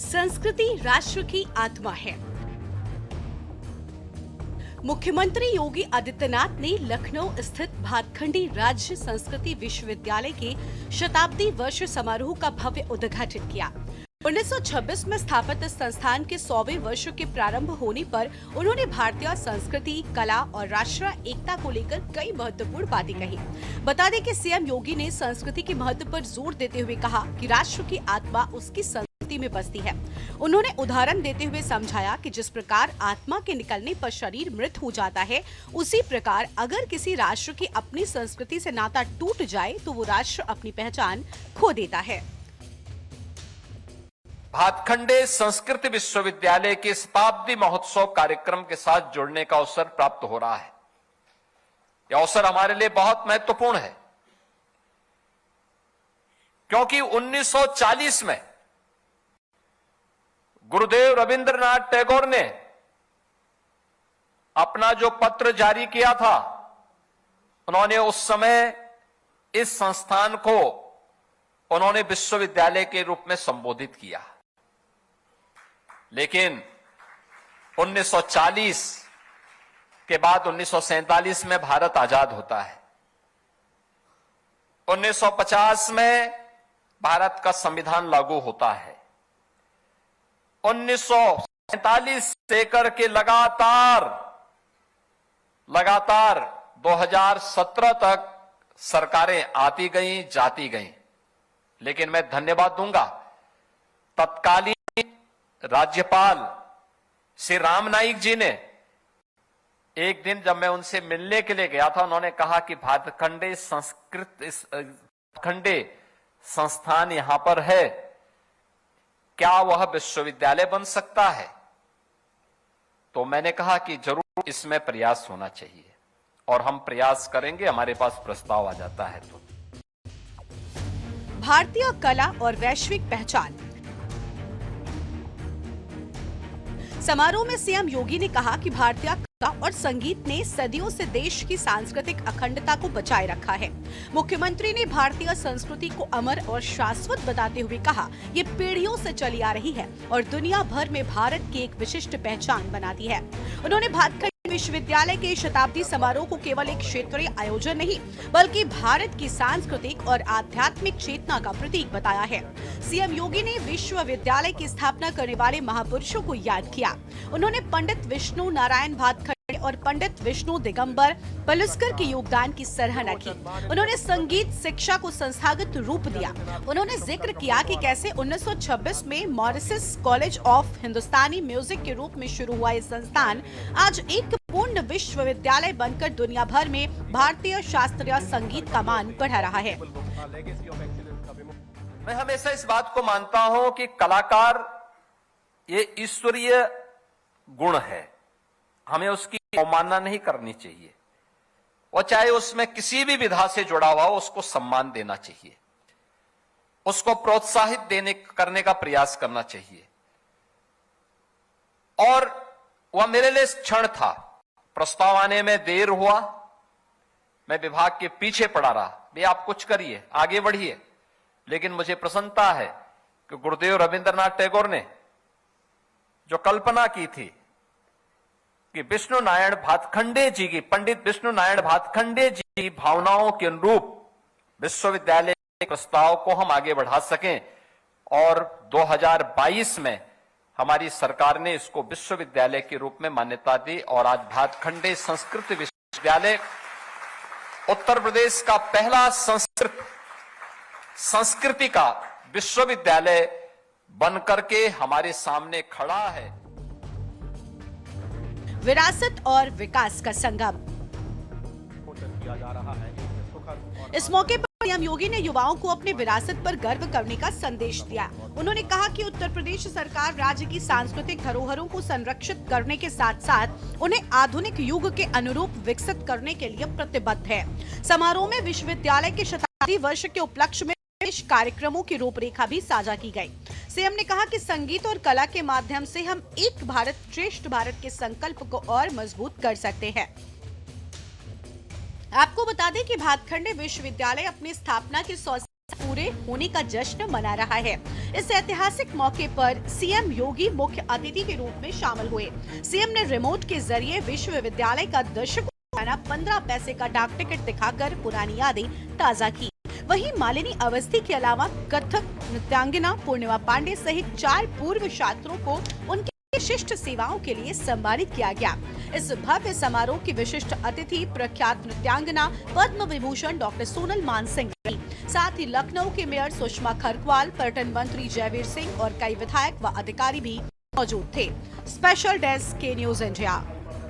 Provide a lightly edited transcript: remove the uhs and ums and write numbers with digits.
संस्कृति राष्ट्र की आत्मा है। मुख्यमंत्री योगी आदित्यनाथ ने लखनऊ स्थित भातखंडी राज्य संस्कृति विश्वविद्यालय के शताब्दी वर्ष समारोह का भव्य उद्घाटन किया। 1926 में स्थापित इस संस्थान के 100वें वर्ष के प्रारंभ होने पर उन्होंने भारतीय संस्कृति, कला और राष्ट्रीय एकता को लेकर कई महत्वपूर्ण बातें कही। बता दें कि सीएम योगी ने संस्कृति के महत्व पर जोर देते हुए कहा कि राष्ट्र की आत्मा उसकी संस्कृति में बसती है। उन्होंने उदाहरण देते हुए समझाया कि जिस प्रकार आत्मा के निकलने पर शरीर मृत हो जाता है, उसी प्रकार अगर किसी राष्ट्र की अपनी संस्कृति से नाता टूट जाए तो वो राष्ट्र अपनी पहचान खो देता है। भातखंडे संस्कृत विश्वविद्यालय के शताब्दी महोत्सव कार्यक्रम के साथ जुड़ने का अवसर प्राप्त हो रहा है। यह अवसर हमारे लिए बहुत महत्वपूर्ण है, क्योंकि 1940 में गुरुदेव रविंद्रनाथ टैगोर ने अपना जो पत्र जारी किया था, उन्होंने उस समय इस संस्थान को उन्होंने विश्वविद्यालय के रूप में संबोधित किया। लेकिन 1940 के बाद 1947 में भारत आजाद होता है। 1950 में भारत का संविधान लागू होता है। 1947 से लेकर के लगातार 2017 तक सरकारें आती गईं, जाती गईं। लेकिन मैं धन्यवाद दूंगा तत्कालीन राज्यपाल श्री राम नाईक जी ने। एक दिन जब मैं उनसे मिलने के लिए गया था, उन्होंने कहा कि भातखंडे संस्थान यहां पर है, क्या वह विश्वविद्यालय बन सकता है? तो मैंने कहा कि जरूर इसमें प्रयास होना चाहिए और हम प्रयास करेंगे। हमारे पास प्रस्ताव आ जाता है तो। भारतीय कला और वैश्विक पहचान। समारोह में सीएम योगी ने कहा कि भारतीय कला और संगीत ने सदियों से देश की सांस्कृतिक अखंडता को बचाए रखा है। मुख्यमंत्री ने भारतीय संस्कृति को अमर और शाश्वत बताते हुए कहा, ये पीढ़ियों से चली आ रही है और दुनिया भर में भारत की एक विशिष्ट पहचान बनाती है। उन्होंने भातखंडे विश्वविद्यालय के शताब्दी समारोह को केवल एक क्षेत्रीय आयोजन नहीं, बल्कि भारत की सांस्कृतिक और आध्यात्मिक चेतना का प्रतीक बताया है। सीएम योगी ने विश्वविद्यालय की स्थापना करने वाले महापुरुषों को याद किया। उन्होंने पंडित विष्णु नारायण भातखंडे और पंडित विष्णु दिगंबर पलुस्कर के योगदान की सराहना की। उन्होंने संगीत शिक्षा को संस्थागत रूप दिया। उन्होंने जिक्र किया कि कैसे 1926 में Mauritius college of Hindustani music के रूप में शुरू हुआ यह संस्थान आज एक पूर्ण विश्वविद्यालय बनकर दुनिया भर में भारतीय शास्त्रीय संगीत का मान बढ़ा रहा है। मैं हमेशा इस बात को मानता हूं कि कलाकार ये ईश्वरीय गुण है, हमें उसकी अवमानना नहीं करनी चाहिए। और चाहे उसमें किसी भी विधा से जुड़ा हुआ हो, उसको सम्मान देना चाहिए, उसको प्रोत्साहित करने का प्रयास करना चाहिए। और वह मेरे लिए क्षण था। प्रस्ताव आने में देर हुआ, मैं विभाग के पीछे पड़ा रहा, भाई आप कुछ करिए, आगे बढ़िए। लेकिन मुझे प्रसन्नता है कि गुरुदेव रविंद्रनाथ टैगोर ने जो कल्पना की थी कि विष्णु नारायण भातखंडे जी की, पंडित विष्णु नारायण भातखंडे जी की भावनाओं के अनुरूप विश्वविद्यालय के प्रस्ताव को हम आगे बढ़ा सकें, और 2022 में हमारी सरकार ने इसको विश्वविद्यालय के रूप में मान्यता दी। और आज भातखंडे संस्कृत विश्वविद्यालय उत्तर प्रदेश का पहला संस्कृति का विश्वविद्यालय बनकर के हमारे सामने खड़ा है। विरासत और विकास का संगम। इस मौके पर सीएम योगी ने युवाओं को अपने विरासत पर गर्व करने का संदेश दिया। उन्होंने कहा कि उत्तर प्रदेश सरकार राज्य की सांस्कृतिक धरोहरों को संरक्षित करने के साथ साथ उन्हें आधुनिक युग के अनुरूप विकसित करने के लिए प्रतिबद्ध है। समारोह में विश्वविद्यालय के शताब्दी वर्ष के उपलक्ष्य में कार्यक्रमों की रूपरेखा भी साझा की गई। सीएम ने कहा कि संगीत और कला के माध्यम से हम एक भारत श्रेष्ठ भारत के संकल्प को और मजबूत कर सकते हैं। आपको बता दें कि भातखंडे विश्वविद्यालय अपनी स्थापना के 100 पूरे होने का जश्न मना रहा है। इस ऐतिहासिक मौके पर सीएम योगी मुख्य अतिथि के रूप में शामिल हुए। सीएम ने रिमोट के जरिए विश्वविद्यालय का दशकों पुराना 15 पैसे का डाक टिकट दिखाकर पुरानी यादें ताजा की। वहीं मालिनी अवस्थी के अलावा कथक नृत्यांगना पूर्णिमा पांडे सहित 4 पूर्व छात्रों को उनके विशिष्ट सेवाओं के लिए सम्मानित किया गया। इस भव्य समारोह की विशिष्ट अतिथि प्रख्यात नृत्यांगना पद्म विभूषण डॉक्टर सोनल मानसिंह रही। साथ ही लखनऊ के मेयर सुषमा खरक्वाल, पर्यटन मंत्री जयवीर सिंह और कई विधायक व अधिकारी भी मौजूद थे। स्पेशल डेस्क के न्यूज इंडिया।